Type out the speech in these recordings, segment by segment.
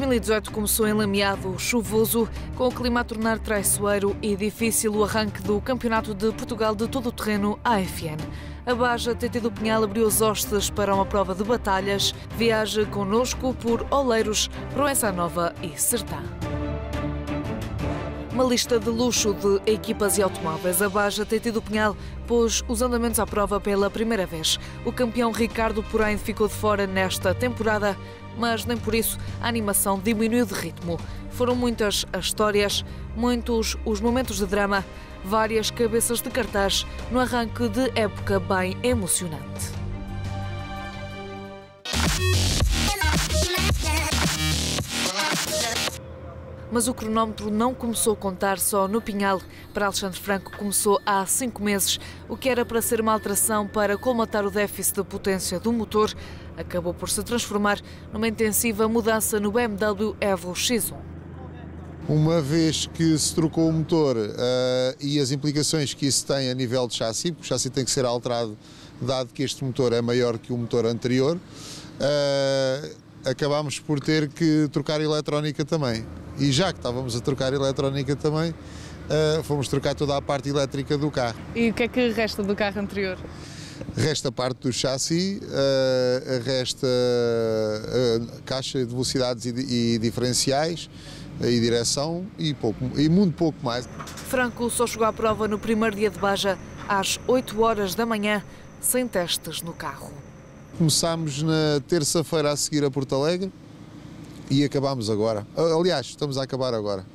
2018 começou em Lameado, chuvoso, com o clima a tornar traiçoeiro e difícil o arranque do Campeonato de Portugal de todo o terreno AFN. A Baja TT do Pinhal abriu as hostes para uma prova de batalhas. Viaja connosco por Oleiros, Proença Nova e Sertã. Uma lista de luxo de equipas e automóveis. A Baja TT do Pinhal pôs os andamentos à prova pela primeira vez. O campeão Ricardo, porém, ficou de fora nesta temporada, mas nem por isso a animação diminuiu de ritmo. Foram muitas as histórias, muitos os momentos de drama, várias cabeças de cartaz no arranque de época bem emocionante. Mas o cronómetro não começou a contar só no Pinhal. Para Alexandre Franco começou há 5 meses. O que era para ser uma alteração para colmatar o déficit de potência do motor acabou por se transformar numa intensiva mudança no BMW Evo X1. Uma vez que se trocou o motor e as implicações que isso tem a nível de chassi, porque o chassi tem que ser alterado, dado que este motor é maior que o motor anterior, acabámos por ter que trocar a eletrónica também. E já que estávamos a trocar a eletrónica também, fomos trocar toda a parte elétrica do carro. E o que é que resta do carro anterior? Resta a parte do chassi, resta a caixa de velocidades e diferenciais, e direção e muito pouco mais. Franco só chegou à prova no primeiro dia de Baja, às 8 horas da manhã, sem testes no carro. Começámos na terça-feira a seguir a Porto Alegre e acabámos agora. Aliás, estamos a acabar agora.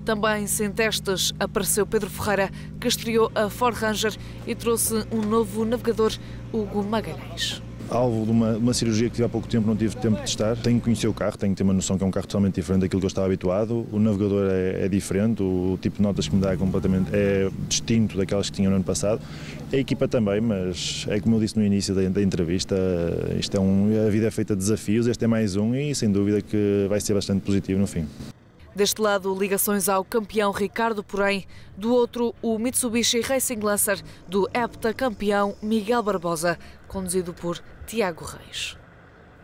Também sem testes apareceu Pedro Ferreira, que estreou a Ford Ranger e trouxe um novo navegador, Hugo Magalhães. Alvo de uma cirurgia que tive há pouco tempo, não tive tempo de testar. Tenho que conhecer o carro, tenho que ter uma noção que é um carro totalmente diferente daquilo que eu estava habituado. O navegador é diferente, o tipo de notas que me dá é distinto daquelas que tinha no ano passado. A equipa também, mas é como eu disse no início da entrevista, a vida é feita de desafios, este é mais um e sem dúvida que vai ser bastante positivo no fim. Deste lado, ligações ao campeão Ricardo, porém, do outro, o Mitsubishi Racing Lancer do heptacampeão Miguel Barbosa, conduzido por Tiago Reis.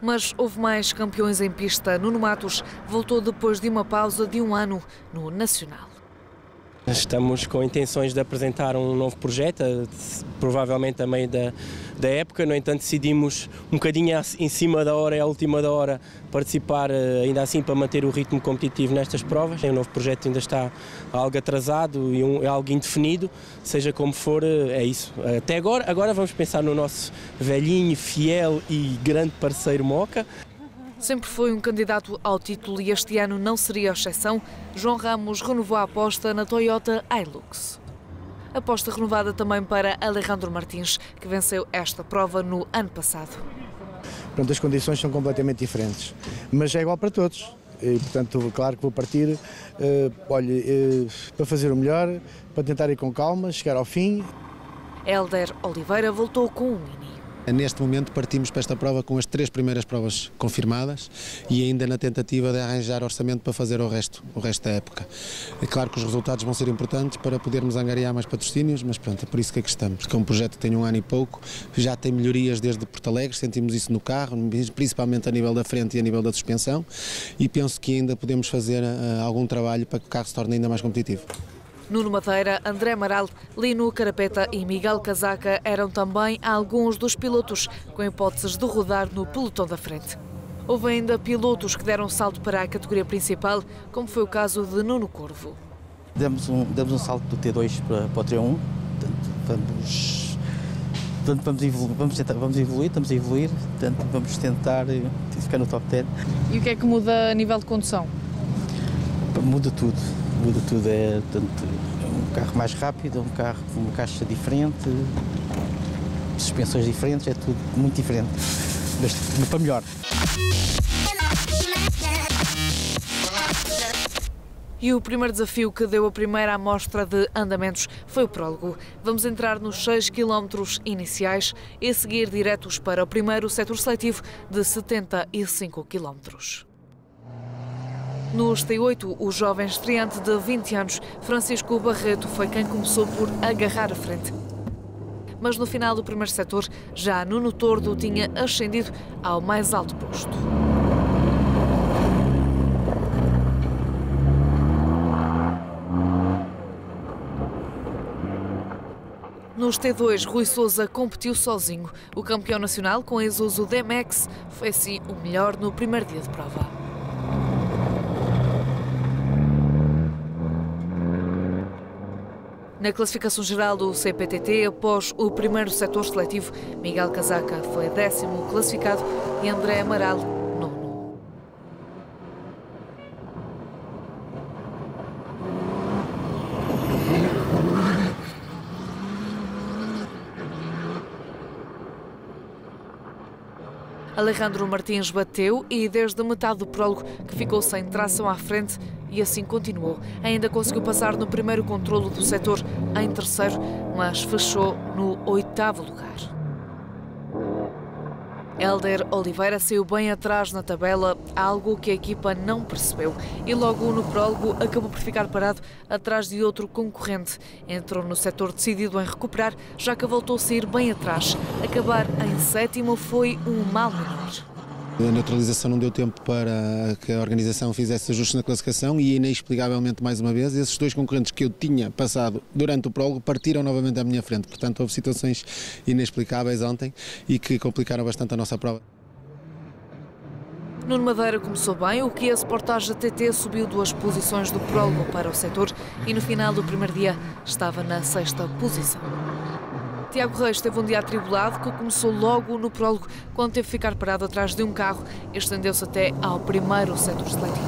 Mas houve mais campeões em pista. Nuno Matos voltou depois de uma pausa de 1 ano no Nacional. Estamos com intenções de apresentar um novo projeto, provavelmente a meio da época. No entanto, decidimos um bocadinho em cima da hora e à última da hora participar ainda assim para manter o ritmo competitivo nestas provas. O novo projeto ainda está algo atrasado e é algo indefinido, seja como for, é isso. Até agora vamos pensar no nosso velhinho, fiel e grande parceiro Moca. Sempre foi um candidato ao título e este ano não seria a exceção. João Ramos renovou a aposta na Toyota Hilux. Aposta renovada também para Alejandro Martins, que venceu esta prova no ano passado. Portanto, as condições são completamente diferentes, mas é igual para todos. E, portanto, claro que vou partir, para fazer o melhor, para tentar ir com calma, chegar ao fim. Hélder Oliveira voltou com um Mini. Neste momento partimos para esta prova com as 3 primeiras provas confirmadas e ainda na tentativa de arranjar orçamento para fazer o resto da época. É claro que os resultados vão ser importantes para podermos angariar mais patrocínios, mas pronto, é por isso que aqui estamos. Porque é um projeto que tem 1 ano e pouco, já tem melhorias desde Porto Alegre, sentimos isso no carro, principalmente a nível da frente e a nível da suspensão, e penso que ainda podemos fazer algum trabalho para que o carro se torne ainda mais competitivo. Nuno Madeira, André Amaral, Lino Carapeta e Miguel Casaca eram também alguns dos pilotos com hipóteses de rodar no pelotão da frente. Houve ainda pilotos que deram salto para a categoria principal, como foi o caso de Nuno Corvo. Demos um salto do T2 para o T1, vamos evoluir, vamos tentar ficar no top 10. E o que é que muda a nível de condução? Muda tudo, é um carro mais rápido, um carro com uma caixa diferente, suspensões diferentes, é tudo muito diferente, mas para melhor. E o primeiro desafio que deu a primeira amostra de andamentos foi o prólogo. Vamos entrar nos 6 km iniciais e seguir diretos para o primeiro setor seletivo de 75 km. Nos T8, o jovem estreante de 20 anos, Francisco Barreto, foi quem começou por agarrar a frente. Mas no final do primeiro setor, já Nuno Tordo tinha ascendido ao mais alto posto. Nos T2, Rui Sousa competiu sozinho. O campeão nacional com a Isuzu D-Max foi assim o melhor no primeiro dia de prova. Na classificação geral do CPTT, após o primeiro setor seletivo, Miguel Casaca foi 10º classificado e André Amaral 9º. Alejandro Martins bateu e desde a metade do prólogo que ficou sem tração à frente e assim continuou. Ainda conseguiu passar no primeiro controlo do setor em terceiro, mas fechou no 8º lugar. Hélder Oliveira saiu bem atrás na tabela, algo que a equipa não percebeu. E logo no prólogo acabou por ficar parado atrás de outro concorrente. Entrou no setor decidido em recuperar, já que voltou a sair bem atrás. Acabar em 7º foi um mal menor. A neutralização não deu tempo para que a organização fizesse ajustes na classificação e, inexplicavelmente, mais uma vez, esses dois concorrentes que eu tinha passado durante o prólogo partiram novamente à minha frente. Portanto, houve situações inexplicáveis ontem e que complicaram bastante a nossa prova. Nuno Madeira começou bem, o Kia Sportage TT subiu 2 posições do prólogo para o setor e no final do primeiro dia estava na 6ª posição. Tiago Reis teve um dia atribulado que começou logo no prólogo, quando teve que ficar parado atrás de um carro e estendeu-se até ao primeiro setor seletivo.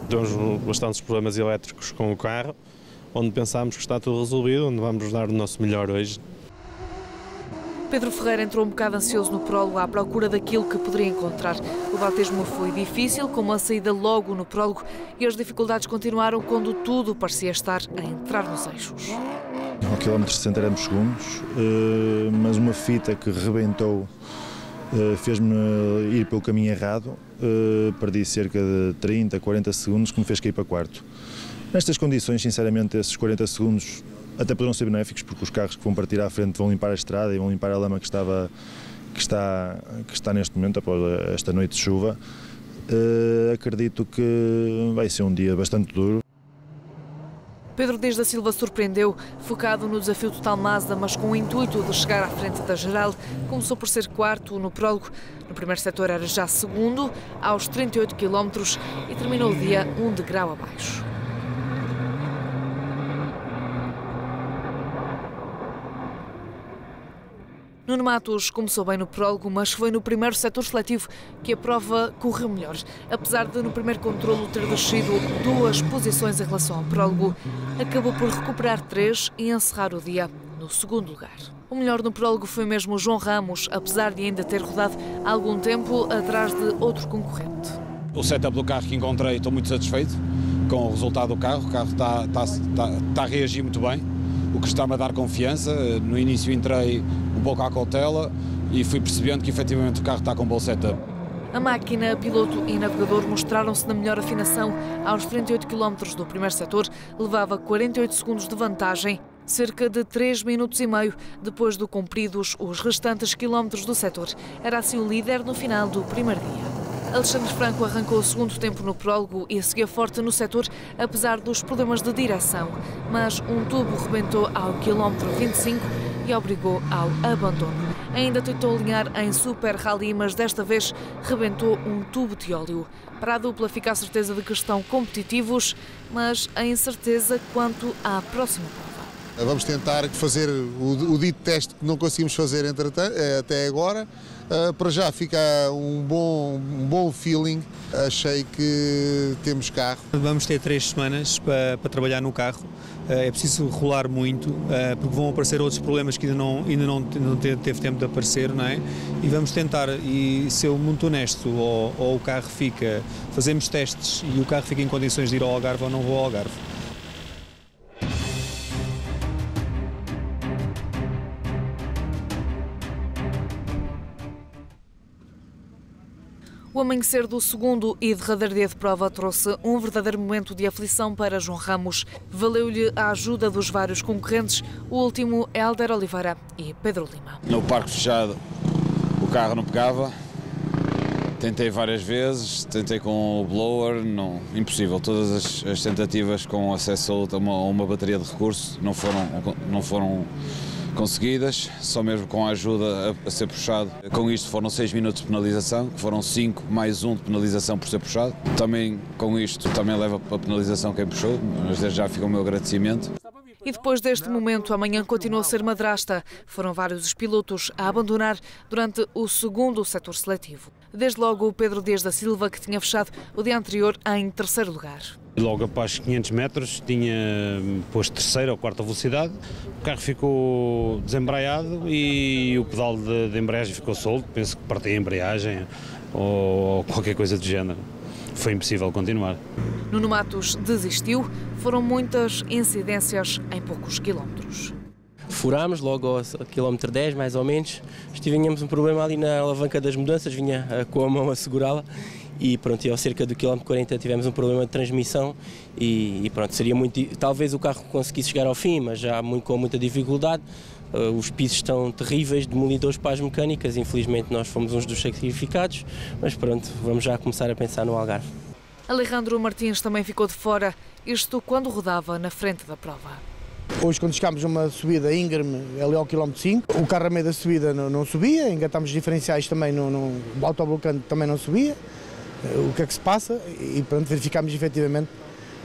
Temos bastantes problemas elétricos com o carro, onde pensámos que está tudo resolvido, onde vamos dar o nosso melhor hoje. Pedro Ferreira entrou um bocado ansioso no prólogo à procura daquilo que poderia encontrar. O batismo foi difícil, com uma saída logo no prólogo, e as dificuldades continuaram quando tudo parecia estar a entrar nos eixos. Ao quilómetro 60 éramos segundos, mas uma fita que rebentou fez-me ir pelo caminho errado. Perdi cerca de 30, 40 segundos, que me fez cair para quarto. Nestas condições, sinceramente, esses 40 segundos até poderão ser benéficos, porque os carros que vão partir à frente vão limpar a estrada e vão limpar a lama que está neste momento, após esta noite de chuva. Acredito que vai ser um dia bastante duro. Pedro Dias da Silva surpreendeu, focado no desafio total Mazda, mas com o intuito de chegar à frente da geral. Começou por ser 4º no prólogo, no primeiro setor era já 2º, aos 38 km e terminou o dia 1 degrau abaixo. Nuno Matos começou bem no prólogo, mas foi no primeiro setor seletivo que a prova correu melhor. Apesar de no primeiro controlo ter descido 2 posições em relação ao prólogo, acabou por recuperar 3 e encerrar o dia no 2º lugar. O melhor no prólogo foi mesmo o João Ramos, apesar de ainda ter rodado há algum tempo atrás de outro concorrente. O setup do carro que encontrei, estou muito satisfeito com o resultado do carro. O carro está a reagir muito bem, o que está-me a dar confiança. No início entrei um pouco à cautela e fui percebendo que efetivamente o carro está com um bom setup. A máquina, piloto e navegador mostraram-se na melhor afinação. Aos 38 km do primeiro setor, levava 48 segundos de vantagem, cerca de 3 minutos e meio depois de cumpridos os restantes quilómetros do setor. Era assim o líder no final do primeiro dia. Alexandre Franco arrancou o segundo tempo no prólogo e seguia forte no setor, apesar dos problemas de direção. Mas um tubo rebentou ao quilómetro 25 e obrigou ao abandono. Ainda tentou alinhar em Super Rally, mas desta vez rebentou um tubo de óleo. Para a dupla fica a certeza de que estão competitivos, mas a incerteza quanto à próxima prova. Vamos tentar fazer o dito teste que não conseguimos fazer até agora. Para já fica um bom feeling, achei que temos carro. Vamos ter 3 semanas para trabalhar no carro, é preciso rolar muito, porque vão aparecer outros problemas que ainda não teve tempo de aparecer, não é? E vamos tentar, e se eu muito honesto, ou o carro fica, fazemos testes e o carro fica em condições de ir ao Algarve ou não vou ao Algarve. O amanhecer do segundo e derradeiro dia de prova trouxe um verdadeiro momento de aflição para João Ramos. Valeu-lhe a ajuda dos vários concorrentes, o último Hélder Oliveira e Pedro Lima. No parque fechado o carro não pegava, tentei várias vezes, tentei com o blower, impossível. Todas as tentativas com acesso a uma bateria de recurso não foram conseguidas, só mesmo com a ajuda a ser puxado. Com isto foram 6 minutos de penalização, que foram 5 mais 1 de penalização por ser puxado. Também com isto também leva a penalização quem puxou, mas desde já fica o meu agradecimento. E depois deste momento, amanhã continua a ser madrasta. Foram vários os pilotos a abandonar durante o segundo setor seletivo. Desde logo o Pedro Dias da Silva, que tinha fechado o dia anterior em terceiro lugar. Logo após 500 metros tinha posto terceira ou quarta velocidade, o carro ficou desembraiado e o pedal de embreagem ficou solto, penso que partiu a embreagem ou qualquer coisa do género. Foi impossível continuar. Nuno Matos desistiu, foram muitas incidências em poucos quilómetros. Furámos logo ao quilómetro 10, mais ou menos, tínhamos um problema ali na alavanca das mudanças, vinha com a mão a segurá-la e pronto, e ao cerca do quilómetro 40 tivemos um problema de transmissão e pronto, seria muito, talvez o carro conseguisse chegar ao fim, mas já com muita dificuldade. Os pisos estão terríveis, demolidores para as mecânicas, infelizmente nós fomos uns dos sacrificados, mas pronto, vamos já começar a pensar no Algarve. Alejandro Martins também ficou de fora, isto quando rodava na frente da prova. Hoje, quando chegámos a uma subida íngreme, ali ao quilómetro 5, o carro a meio da subida não subia, engatámos diferenciais também, o autoblocante também não subia. O que é que se passa? E pronto, verificámos efetivamente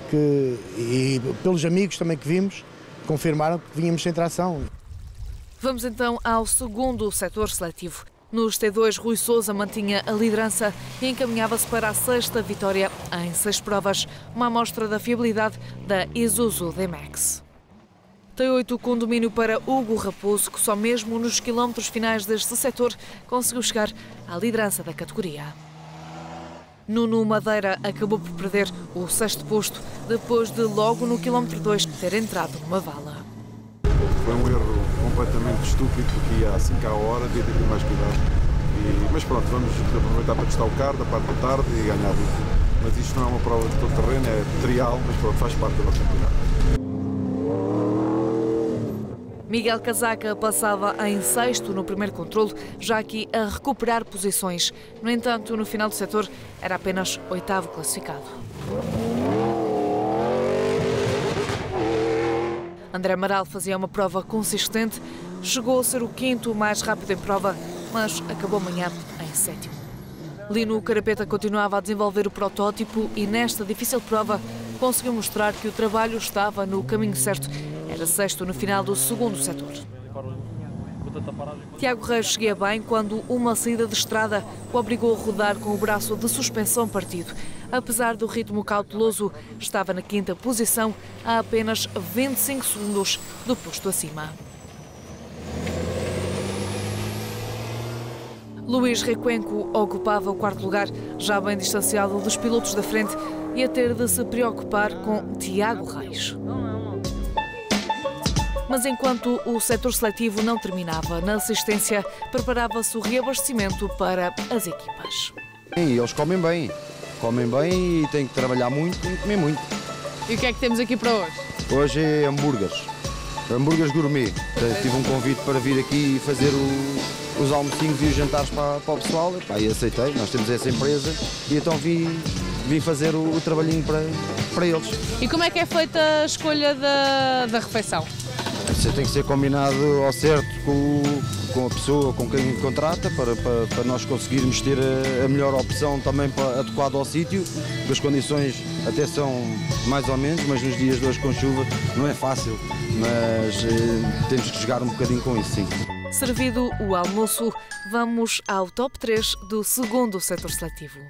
que, e pelos amigos também que vimos, confirmaram que vínhamos sem tração. Vamos então ao segundo setor seletivo. Nos T2, Rui Sousa mantinha a liderança e encaminhava-se para a sexta vitória em 6 provas, uma amostra da fiabilidade da Isuzu D-Max. T8 com domínio para Hugo Raposo, que só mesmo nos quilómetros finais deste setor conseguiu chegar à liderança da categoria. Nuno Madeira acabou por perder o 6º posto, depois de logo no quilómetro 2 ter entrado numa vala. Foi um erro completamente estúpido, porque ia a 5 à hora, devia ter mais cuidado. Mas pronto, vamos aproveitar para testar o carro da parte da tarde e ganhar ritmo. Mas isto não é uma prova de todo terreno, é trial, mas pronto, faz parte da nossa campeonato. Miguel Casaca passava em 6º no primeiro controlo, já aqui a recuperar posições. No entanto, no final do setor, era apenas 8º classificado. André Amaral fazia uma prova consistente, chegou a ser o 5º mais rápido em prova, mas acabou amanhã em 7º. Lino Carapeta continuava a desenvolver o protótipo e nesta difícil prova conseguiu mostrar que o trabalho estava no caminho certo. Era 6º no final do segundo setor. Tiago Reis seguia bem quando uma saída de estrada o obrigou a rodar com o braço de suspensão partido. Apesar do ritmo cauteloso, estava na 5ª posição a apenas 25 segundos do posto acima. Luís Recuenco ocupava o 4º lugar, já bem distanciado dos pilotos da frente e a ter de se preocupar com Tiago Reis. Mas enquanto o setor seletivo não terminava, na assistência preparava-se o reabastecimento para as equipas. E eles comem bem e têm que trabalhar muito e comer muito. E o que é que temos aqui para hoje? Hoje é hambúrgueres gourmet. Tive um convite para vir aqui e fazer os almocinhos e os jantares para o pessoal e aceitei, nós temos essa empresa e então vim fazer o trabalhinho para eles. E como é que é feita a escolha da refeição? Isso tem que ser combinado ao certo com a pessoa, com quem contrata, para nós conseguirmos ter a melhor opção também adequada ao sítio. As condições até são mais ou menos, mas nos dias de hoje com chuva não é fácil, mas temos que jogar um bocadinho com isso, sim. Servido o almoço, vamos ao top 3 do segundo setor seletivo.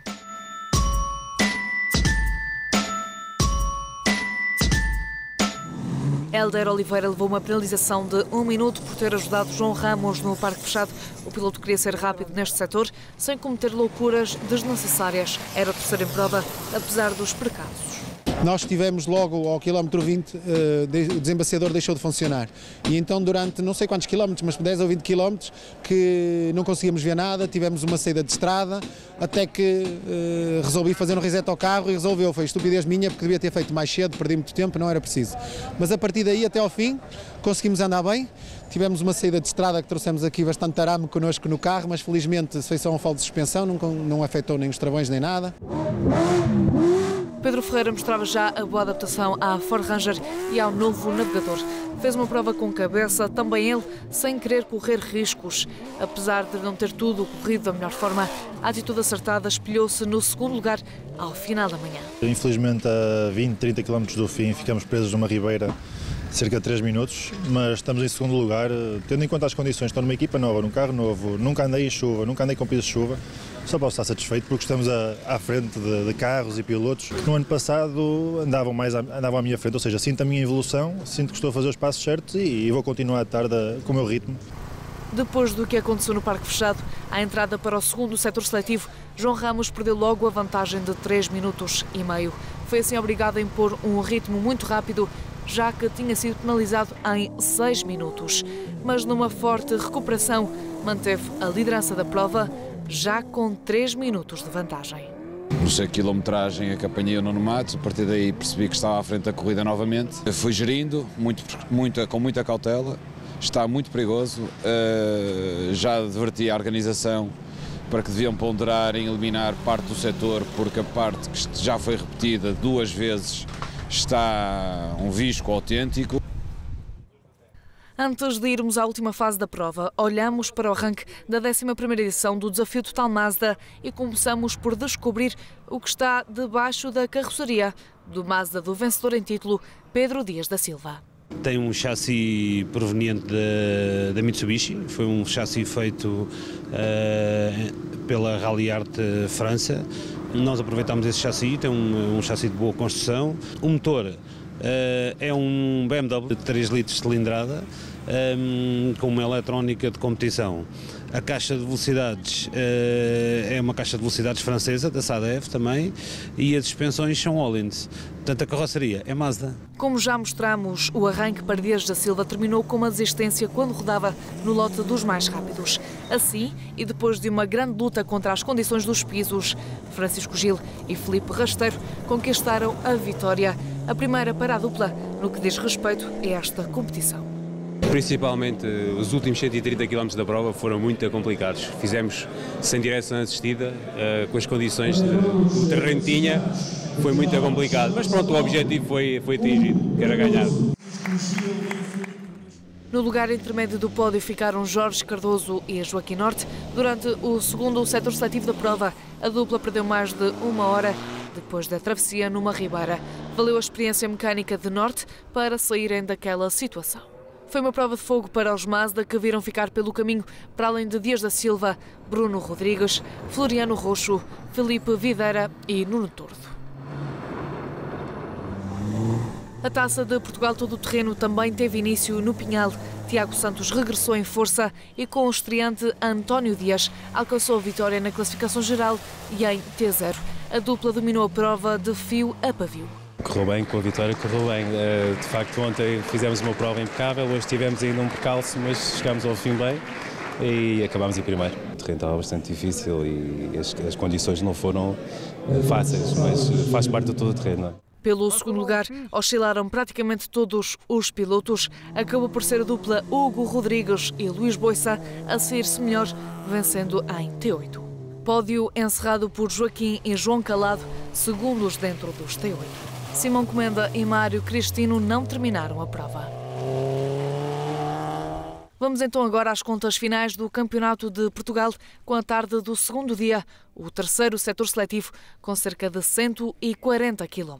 Hélder Oliveira levou uma penalização de 1 minuto por ter ajudado João Ramos no parque fechado. O piloto queria ser rápido neste setor, sem cometer loucuras desnecessárias. Era o terceiro em prova, apesar dos percalços. Nós tivemos logo ao quilómetro 20, o desembaciador deixou de funcionar. E então durante não sei quantos quilómetros, mas 10 ou 20 quilómetros, que não conseguíamos ver nada, tivemos uma saída de estrada, até que resolvi fazer um reset ao carro e resolveu. Foi estupidez minha, porque devia ter feito mais cedo, perdi muito tempo, não era preciso. Mas a partir daí até ao fim conseguimos andar bem. Tivemos uma saída de estrada que trouxemos aqui bastante arame connosco no carro, mas felizmente foi só um falso de suspensão, não afetou nem os travões nem nada. Pedro Ferreira mostrava já a boa adaptação à Ford Ranger e ao novo navegador. Fez uma prova com cabeça, também ele, sem querer correr riscos. Apesar de não ter tudo corrido da melhor forma, a atitude acertada espelhou-se no segundo lugar ao final da manhã. Infelizmente, a 20, 30 km do fim, ficamos presos numa ribeira cerca de 3 minutos, mas estamos em segundo lugar, tendo em conta as condições. Estou numa equipa nova, num carro novo, nunca andei em chuva, nunca andei com pisos de chuva. Só posso estar satisfeito porque estamos à frente de carros e pilotos que no ano passado andavam à minha frente, ou seja, sinto a minha evolução, sinto que estou a fazer os passos certos e vou continuar a estar com o meu ritmo. Depois do que aconteceu no Parque Fechado, à entrada para o segundo setor seletivo, João Ramos perdeu logo a vantagem de 3,5 minutos. Foi assim obrigado a impor um ritmo muito rápido, já que tinha sido penalizado em 6 minutos. Mas numa forte recuperação, manteve a liderança da prova, já com 3 minutos de vantagem. No sei quilometragem é que apanhei o Nuno Matos, a partir daí percebi que estava à frente da corrida novamente. Fui gerindo com muita cautela, está muito perigoso, já adverti a organização para que deviam ponderar em eliminar parte do setor, porque a parte que já foi repetida 2 vezes está um visco autêntico. Antes de irmos à última fase da prova, olhamos para o arranque da 11ª edição do Desafio Total Mazda e começamos por descobrir o que está debaixo da carroceria do Mazda do vencedor em título, Pedro Dias da Silva. Tem um chassi proveniente da Mitsubishi, foi um chassi feito pela Rally Art França. Nós aproveitámos esse chassi, tem um chassi de boa construção. O motor é um BMW de 3 litros de cilindrada, com uma eletrónica de competição. A caixa de velocidades é uma caixa de velocidades francesa, da SADEF também, e as suspensões são Öhlins. Portanto, a carroceria é Mazda. Como já mostramos, o arranque para Dias da Silva terminou com uma desistência quando rodava no lote dos mais rápidos. Assim, e depois de uma grande luta contra as condições dos pisos, Francisco Gil e Filipe Rasteiro conquistaram a vitória, a primeira para a dupla no que diz respeito a esta competição. Principalmente os últimos 130 km da prova foram muito complicados. Fizemos sem direção assistida, com as condições que o terreno tinha, foi muito complicado. Mas pronto, o objetivo foi atingido, que era ganhar. No lugar intermédio do pódio ficaram Jorge Cardoso e Joaquim Norte. Durante o segundo setor seletivo da prova, a dupla perdeu mais de 1 hora depois da travessia numa ribeira. Valeu a experiência mecânica de Norte para saírem daquela situação. Foi uma prova de fogo para os Mazda, que viram ficar pelo caminho, para além de Dias da Silva, Bruno Rodrigues, Floriano Roxo, Filipe Videira e Nuno Tordo. A Taça de Portugal Todo-Terreno também teve início no Pinhal. Tiago Santos regressou em força e, com o estreante António Dias, alcançou a vitória na classificação geral e em T0. A dupla dominou a prova de fio a pavio. Correu bem, com a vitória correu bem. De facto, ontem fizemos uma prova impecável, hoje tivemos ainda um percalço, mas chegámos ao fim bem e acabámos em primeiro. O terreno estava bastante difícil e as condições não foram fáceis, mas faz parte do todo o terreno. Pelo segundo lugar, oscilaram praticamente todos os pilotos. Acabou por ser a dupla Hugo Rodrigues e Luís Boissa a sair-se melhor, vencendo em T8. Pódio encerrado por Joaquim e João Calado, segundos dentro dos T8. Simão Comenda e Mário Cristino não terminaram a prova. Vamos então agora às contas finais do Campeonato de Portugal, com a tarde do segundo dia, o terceiro setor seletivo, com cerca de 140 km.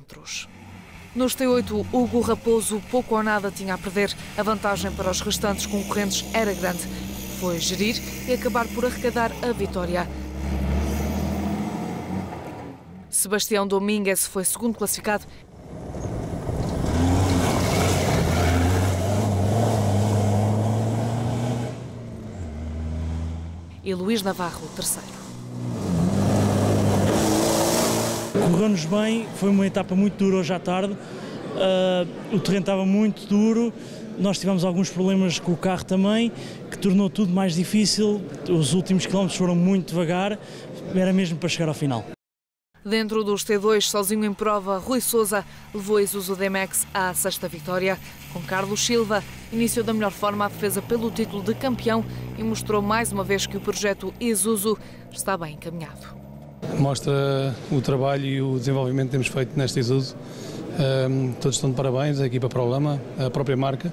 Nos T8, Hugo Raposo pouco ou nada tinha a perder. A vantagem para os restantes concorrentes era grande. Foi gerir e acabar por arrecadar a vitória. Sebastião Domingues foi segundo classificado. E Luís Navarro, terceiro. Correu-nos bem, foi uma etapa muito dura hoje à tarde. O terreno estava muito duro, nós tivemos alguns problemas com o carro também, que tornou tudo mais difícil. Os últimos quilómetros foram muito devagar, era mesmo para chegar ao final. Dentro dos T2, sozinho em prova, Rui Sousa levou a Isuzu D-Max à sexta vitória. Com Carlos Silva, iniciou da melhor forma a defesa pelo título de campeão e mostrou mais uma vez que o projeto Isuzu está bem encaminhado. mostra o trabalho e o desenvolvimento que temos feito nesta Isuzu. Todos estão de parabéns, a equipa Prolama, a própria marca,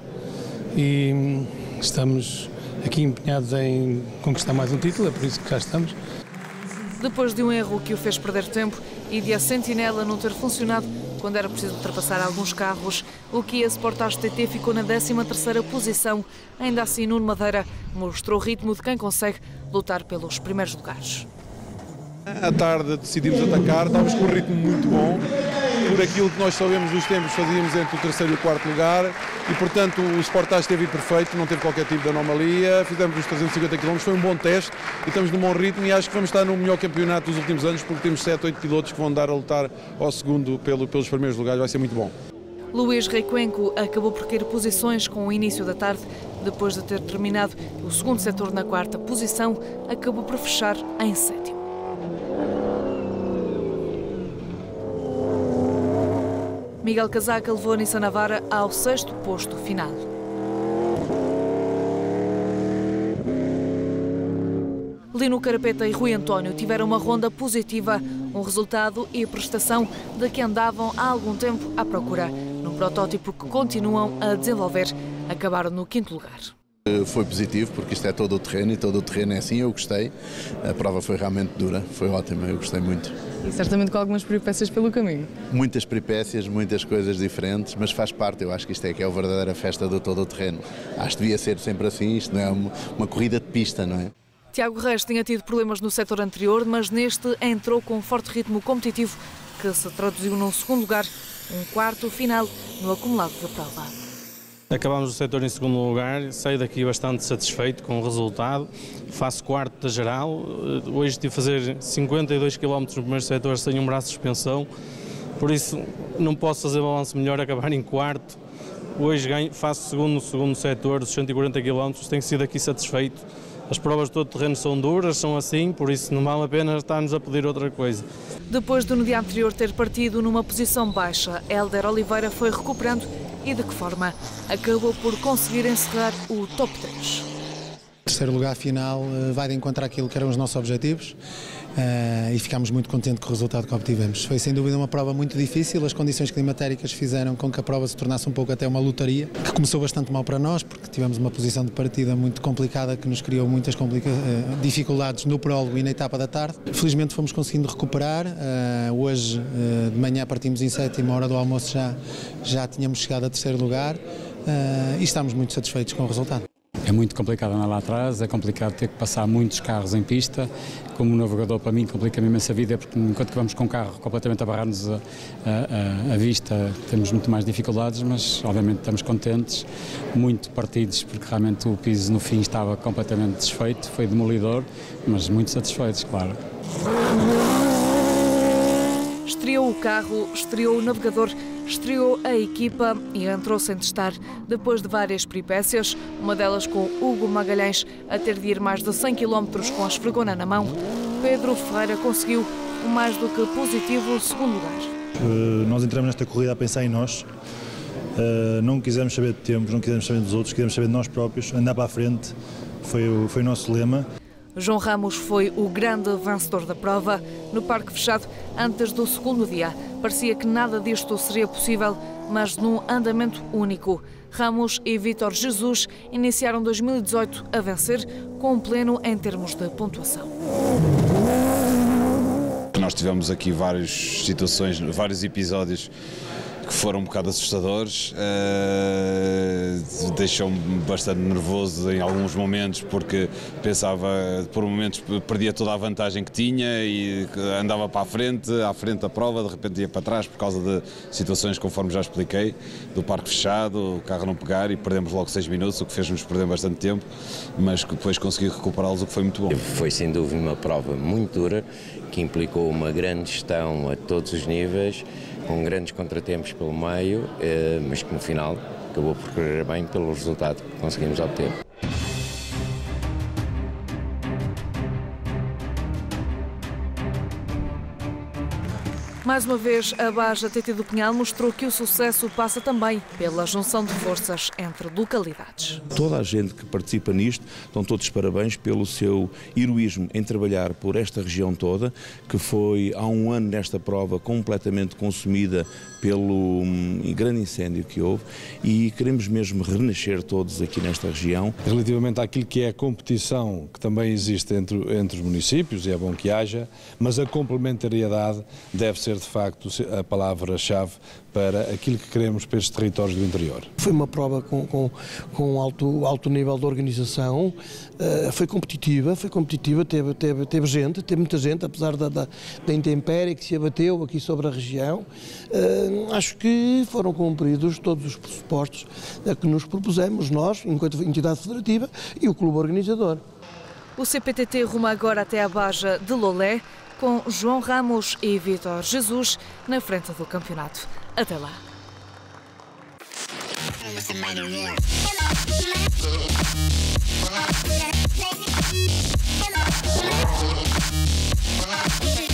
e estamos aqui empenhados em conquistar mais um título, é por isso que cá estamos. Depois de um erro que o fez perder tempo e de a sentinela não ter funcionado quando era preciso ultrapassar alguns carros, o Kia Sportage TT ficou na 13ª posição. Ainda assim, Nuno Madeira mostrou o ritmo de quem consegue lutar pelos primeiros lugares. À tarde decidimos atacar, estávamos com um ritmo muito bom. Por aquilo que nós sabemos dos tempos, fazíamos entre o 3º e o 4º lugar e, portanto, o Sportage esteve perfeito, não teve qualquer tipo de anomalia. Fizemos os 350 km, foi um bom teste e estamos num bom ritmo e acho que vamos estar no melhor campeonato dos últimos anos porque temos 7, 8 pilotos que vão dar a lutar ao segundo pelos primeiros lugares, vai ser muito bom. Luís Reicuenco acabou por cair posições com o início da tarde. Depois de ter terminado o segundo setor na 4ª posição, acabou por fechar em 7º. Miguel Casaca levou a Nissan Navara ao 6º posto final. Lino Carapeta e Rui António tiveram uma ronda positiva, um resultado e prestação de que andavam há algum tempo à procura. Num protótipo que continuam a desenvolver, acabaram no 5º lugar. Foi positivo, porque isto é todo o terreno e todo o terreno é assim, eu gostei. A prova foi realmente dura, foi ótima, eu gostei muito. E certamente com algumas peripécias pelo caminho. Muitas peripécias, muitas coisas diferentes, mas faz parte, eu acho que isto é que é a verdadeira festa do todo o terreno. Acho que devia ser sempre assim, isto não é uma corrida de pista, não é? Tiago Reis tinha tido problemas no setor anterior, mas neste entrou com um forte ritmo competitivo que se traduziu num 2º lugar, um 4º final no acumulado da prova. Acabámos o setor em 2º lugar, saí daqui bastante satisfeito com o resultado, faço 4º da geral, hoje tive de fazer 52 km no primeiro setor sem um braço de suspensão, por isso não posso fazer balanço melhor, acabar em 4º, hoje faço 2º no 2º setor, dos 140 km, tenho sido aqui satisfeito, as provas de todo terreno são duras, são assim, por isso não vale a pena estar-nos a pedir outra coisa. Depois de no dia anterior ter partido numa posição baixa, Hélder Oliveira foi recuperando e de que forma acabou por conseguir encerrar o top 3. O 3º lugar final vai de encontro àquilo que eram os nossos objetivos e ficámos muito contentes com o resultado que obtivemos. Foi sem dúvida uma prova muito difícil, as condições climatéricas fizeram com que a prova se tornasse um pouco até uma lotaria, que começou bastante mal para nós, porque tivemos uma posição de partida muito complicada que nos criou muitas dificuldades no prólogo e na etapa da tarde. Felizmente fomos conseguindo recuperar, hoje de manhã partimos em 7º, à hora do almoço já tínhamos chegado a 3º lugar e estamos muito satisfeitos com o resultado. É muito complicado andar lá atrás, é complicado ter que passar muitos carros em pista. Como navegador, para mim, complica-me imensa vida, porque enquanto que vamos com o carro completamente a barrar-nos a vista, temos muito mais dificuldades, mas obviamente estamos contentes, muito partidos, porque realmente o piso no fim estava completamente desfeito, foi demolidor, mas muito satisfeitos, claro. Estreou o carro, estreou o navegador, estreou a equipa e entrou sem testar. Depois de várias peripécias, uma delas com Hugo Magalhães a ter de ir mais de 100 km com a esfregona na mão, Pedro Ferreira conseguiu o mais do que positivo 2º lugar. Nós entramos nesta corrida a pensar em nós, não quisemos saber de tempos, não quisemos saber dos outros, quisemos saber de nós próprios, andar para a frente, foi o nosso lema. João Ramos foi o grande vencedor da prova. No parque fechado, antes do 2º dia, parecia que nada disto seria possível, mas num andamento único. Ramos e Vítor Jesus iniciaram 2018 a vencer, com um pleno em termos de pontuação. Nós tivemos aqui várias situações, vários episódios que foram um bocado assustadores, deixou-me bastante nervoso em alguns momentos porque pensava, por momentos perdia toda a vantagem que tinha e andava para a frente, à frente da prova, de repente ia para trás por causa de situações conforme já expliquei, do parque fechado, o carro não pegar e perdemos logo 6 minutos, o que fez-nos perder bastante tempo, mas depois consegui recuperá-los, o que foi muito bom. Foi sem dúvida uma prova muito dura, que implicou uma grande gestão a todos os níveis, com grandes contratempos pelo meio, mas que no final acabou por correr bem pelo resultado que conseguimos obter. Mais uma vez, a Baja TT do Pinhal mostrou que o sucesso passa também pela junção de forças entre localidades. Toda a gente que participa nisto, dão todos os parabéns pelo seu heroísmo em trabalhar por esta região toda, que foi há um ano nesta prova completamente consumida pelo grande incêndio que houve, e queremos mesmo renascer todos aqui nesta região. Relativamente àquilo que é a competição que também existe entre os municípios, e é bom que haja, mas a complementariedade deve ser de facto a palavra-chave para aquilo que queremos para estes territórios do interior. Foi uma prova com alto nível de organização, foi competitiva, teve gente, teve muita gente, apesar da intempérie que se abateu aqui sobre a região. Acho que foram cumpridos todos os pressupostos a que nos propusemos nós, enquanto entidade federativa, e o clube organizador. O CPTT ruma agora até a Baja de Lolé, com João Ramos e Vítor Jesus na frente do campeonato. Até lá. Yeah.